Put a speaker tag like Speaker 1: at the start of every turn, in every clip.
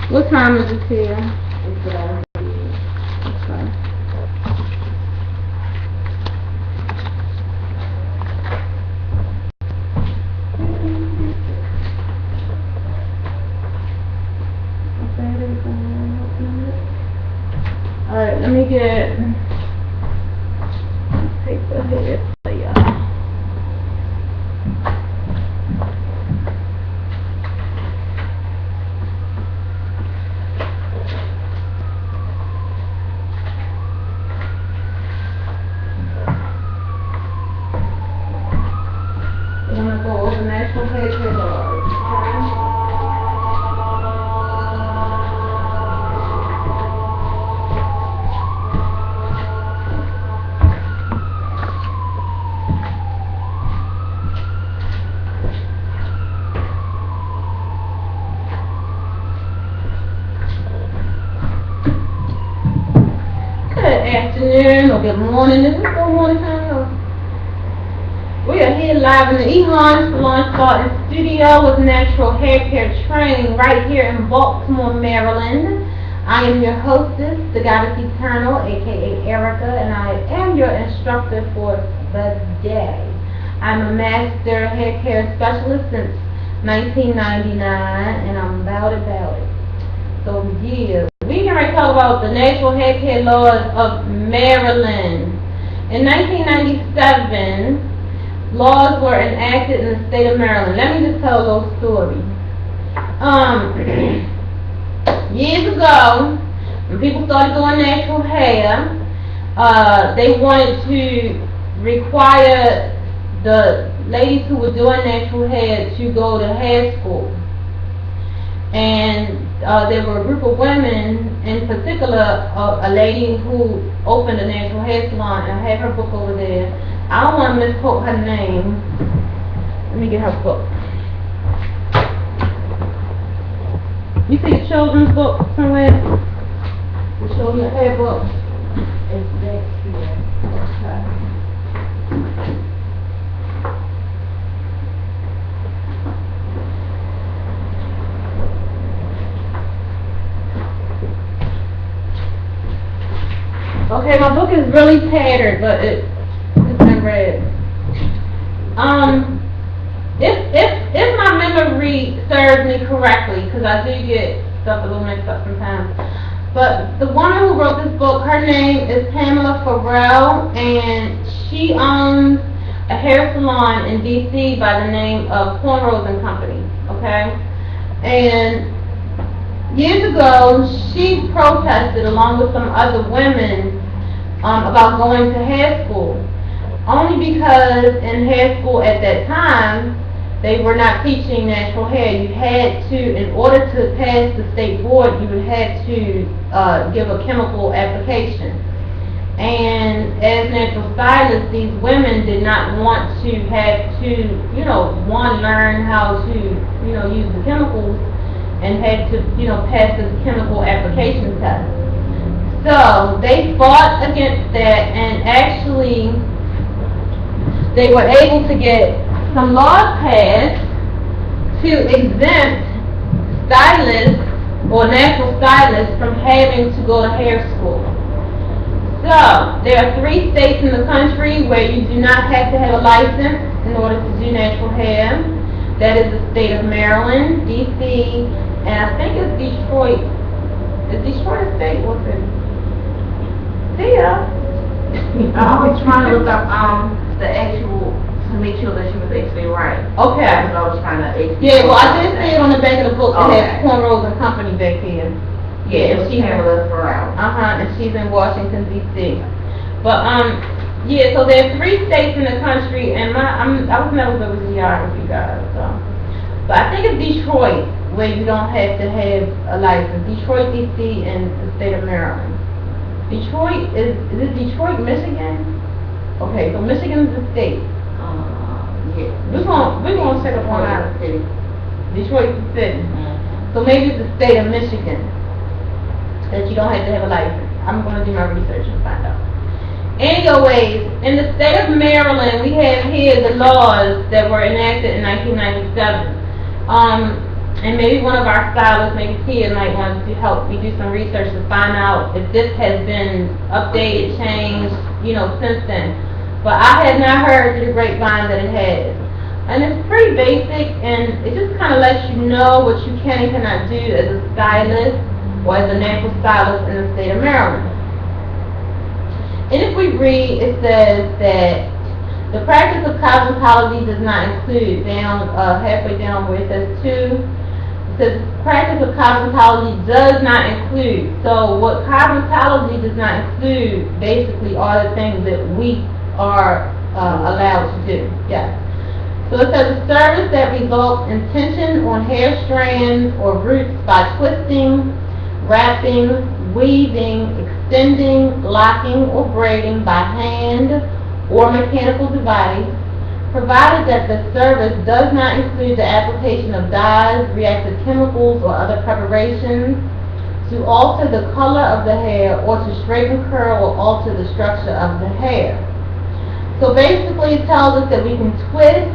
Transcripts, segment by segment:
Speaker 1: What time is it here?
Speaker 2: It's
Speaker 1: Okay. Alright, let me get paper here for y'all. We're gonna go over national hair care laws. Good afternoon or good morning. Is it still morning time? We are here live in the Ehon SalonWebcam studio with natural hair care training right here in Baltimore, Maryland. I am your hostess, the Goddess Eternal, aka Erica, and I am your instructor for the day. I'm a master hair care specialist since 1999, and I'm about it. So yeah, we can talk about the natural hair care laws of Maryland. In 1997, laws were enacted in the state of Maryland. Let me just tell a little story. Years ago, when people started doing natural hair, they wanted to require the ladies who were doing natural hair to go to hair school. And there were a group of women, in particular, a lady who opened a natural hair salon, and I have her book over there. I don't want to misquote her name. Let me get her book. You see a children's book somewhere? The children's hair book?
Speaker 2: It's back here.
Speaker 1: Okay, my book is really tattered, but it's been read. If my memory serves me correctly, because I do get stuff a little mixed up sometimes, but the woman who wrote this book, her name is Pamela Farrell, and she owns a hair salon in D.C. by the name of Cornrows and Company, okay? And years ago, she protested along with some other women about going to hair school. Only because in hair school at that time, they were not teaching natural hair. You had to, in order to pass the state board, you would have to give a chemical application. And as natural stylists, these women did not want to have to, learn how to, use the chemicals and had to, pass this chemical application test. So they fought against that, and actually they were able to get some laws passed to exempt stylists or natural stylists from having to go to hair school. So there are 3 states in the country where you do not have to have a license in order to do natural hair. That is the state of Maryland, D.C., and I think it's Detroit. Is Detroit a state? What's it? Yeah.
Speaker 2: I was trying to look up the actual to make sure that she was actually right.
Speaker 1: Okay.
Speaker 2: Because I was trying to actually.
Speaker 1: Yeah, well, I did see it on the back of the book. It
Speaker 2: Okay.
Speaker 1: has Cornrows and Company back here.
Speaker 2: Yeah, it was Pamela Farrell.
Speaker 1: And she's in Washington D.C. But yeah, so there are 3 states in the country, and I was never good with geography, guys. So, but I think it's Detroit where you don't have to have a license. Detroit, D.C., and the state of Maryland. Detroit is it Detroit, Michigan? Okay, so Michigan is the state.
Speaker 2: Yeah.
Speaker 1: We're gonna check up on that.
Speaker 2: City.
Speaker 1: Detroit is the city.
Speaker 2: Mm-hmm.
Speaker 1: So maybe it's the state of Michigan that you don't have to have a license. I'm gonna do my research and find out. Anyways, in the state of Maryland, we have here the laws that were enacted in 1997. And maybe one of our stylists, maybe Tia, might want to help me do some research to find out if this has been updated, changed, since then. But I had not heard through the grapevine that it has. And it's pretty basic, and it just kind of lets you know what you can and cannot do as a stylist or as a natural stylist in the state of Maryland. And if we read, it says that the practice of cosmetology does not include, down halfway down where it says to, it says practice of cosmetology does not include. So what cosmetology does not include basically are the things that we are allowed to do. Yes. So it says a service that results in tension on hair strands or roots by twisting, wrapping, weaving, extending, locking, or braiding by hand or mechanical device, provided that the service does not include the application of dyes, reactive chemicals, or other preparations to alter the color of the hair or to straighten, curl, or alter the structure of the hair. So basically it tells us that we can twist,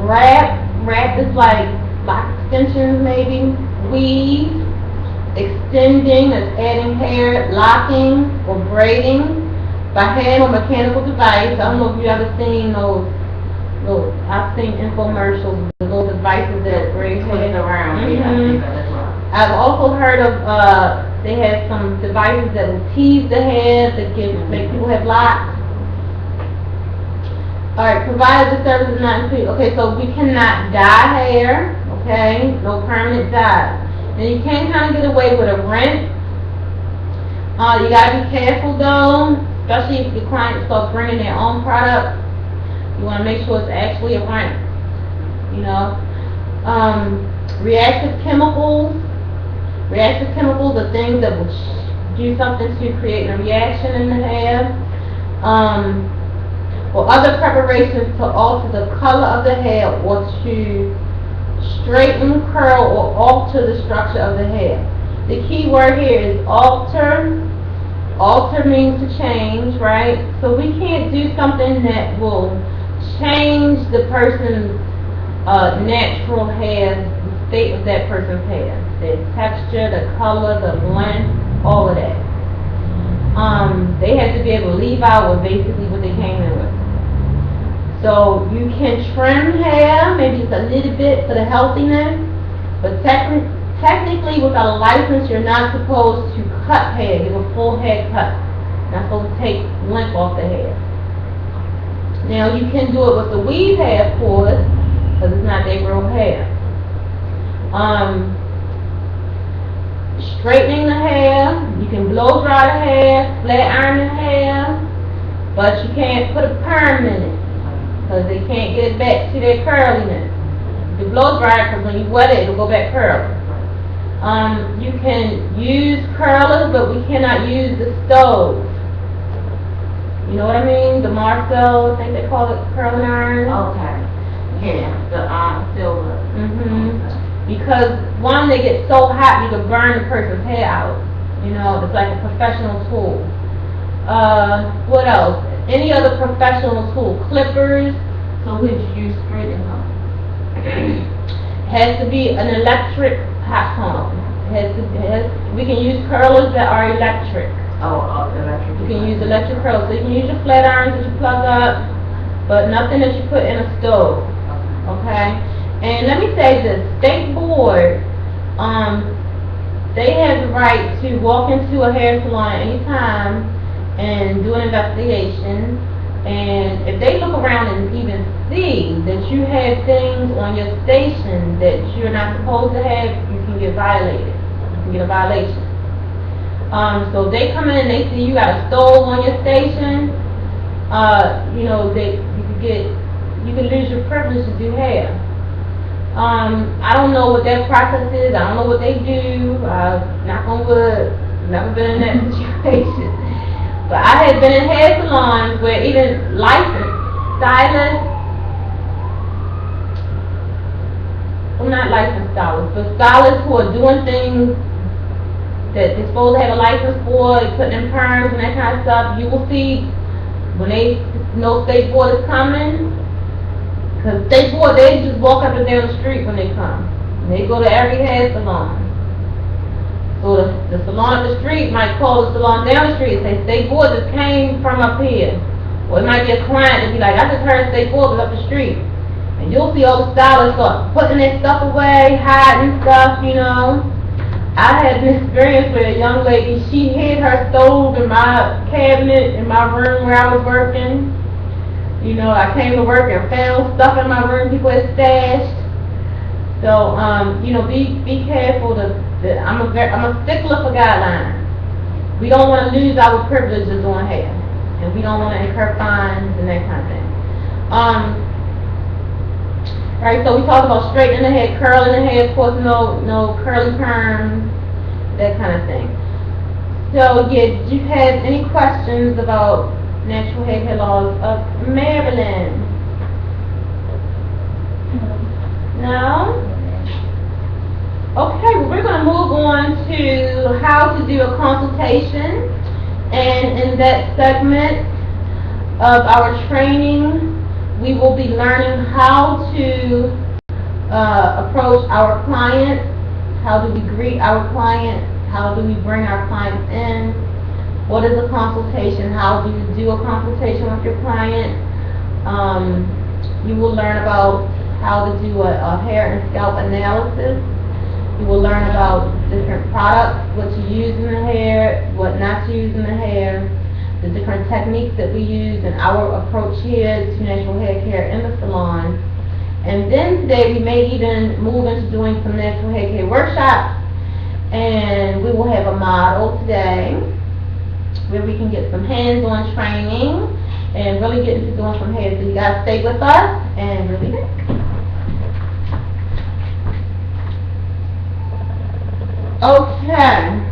Speaker 1: wrap is like lock extensions maybe, weave, extending is adding hair, locking or braiding by hand or mechanical device. I don't know if you've ever seen those I've seen infomercials, those devices that braid hair
Speaker 2: around.
Speaker 1: I've also heard of, they have some devices that will tease the hair, that make people have locks. Alright, provided the service is not included. Okay, so we cannot dye hair, okay? No permanent dye. And you can kind of get away with a rent. You gotta be careful though, especially if your clients start bringing their own product. You wanna make sure it's actually a rent, reactive chemicals are things that will do something to create a reaction in the hair. Or other preparations to alter the color of the hair or to straighten, curl, or alter the structure of the hair. The key word here is alter. Alter means to change, right? So we can't do something that will change the person's natural hair, the state of that person's hair. The texture, the color, the length, all of that. They have to be able to leave out what they came in with. So you can trim hair, maybe just a little bit for the healthiness, but technically without a license, you're not supposed to cut hair, give a full haircut. You're not supposed to take length off the hair. Now you can do it with the weave hair, of course, because it's not their real hair. Straightening the hair, you can blow dry the hair, flat iron the hair, but you can't put a perm in it, because they can't get it back to their curliness. You blow dry it, because when you wet it, it'll go back curly. You can use curlers, but we cannot use the stove. You know what I mean? The Marcel, I think they call it curling iron.
Speaker 2: Okay. Yeah, the silver.
Speaker 1: Because one, they get so hot you can burn the person's hair out. It's like a professional tool. What else? Any other professional tool? Clippers.
Speaker 2: So would you use straightening comb?
Speaker 1: Has to be an electric hot comb. We can use curlers that are electric.
Speaker 2: Electric.
Speaker 1: You can use electric curlers. So you can use your flat irons that you plug up, but nothing that you put in a stove. Okay? And let me say this, State Board, they have the right to walk into a hair salon anytime and do an investigation. And if they look around and even see that you have things on your station that you're not supposed to have, you can get violated. You can get a violation. So they come in and they see you got a stove on your station, you can lose your privilege to do hair. I don't know what their process is. I don't know what they do. Knock on wood, never been in that situation. But I have been in hair salons where even licensed stylists, well, not licensed stylists, but stylists who are doing things that they're supposed to have a license for, they putting in perms and that kind of stuff. You will see when they know State Board is coming. Because State Board, they just walk up and down the street when they come. And they go to every hair salon. So the salon up the street might call the salon down the street and say, Stay Gorgeous came from up here. Or it might be a client that be like, I just heard Stay Gorgeous up the street. And you'll see all the stylists start putting their stuff away, hiding stuff, you know. I had an experience with a young lady, she hid her stove in my cabinet in my room where I was working. You know, I came to work and found stuff in my room people had stashed. So, you know, be careful. I'm a stickler for guidelines. We don't want to lose our privileges on hair, and we don't want to incur fines and that kind of thing. Right, so we talked about straightening the hair, curling the hair, of course, no curly perms, that kind of thing. So, yeah, do you have any questions about natural hair care laws of Maryland? No? Okay, well, we're going to move on to how to do a consultation. And in that segment of our training, we will be learning how to approach our clients, how do we greet our clients, how do we bring our clients in, what is a consultation, how do you do a consultation with your client. You will learn about how to do a hair and scalp analysis. You will learn about different products, what to use in the hair, what not to use in the hair, the different techniques that we use and our approach here to natural hair care in the salon. And then today we may even move into doing some natural hair care workshops, and we will have a model today where we can get some hands-on training and really get into doing some hair. So you guys stay with us and really good. Okay.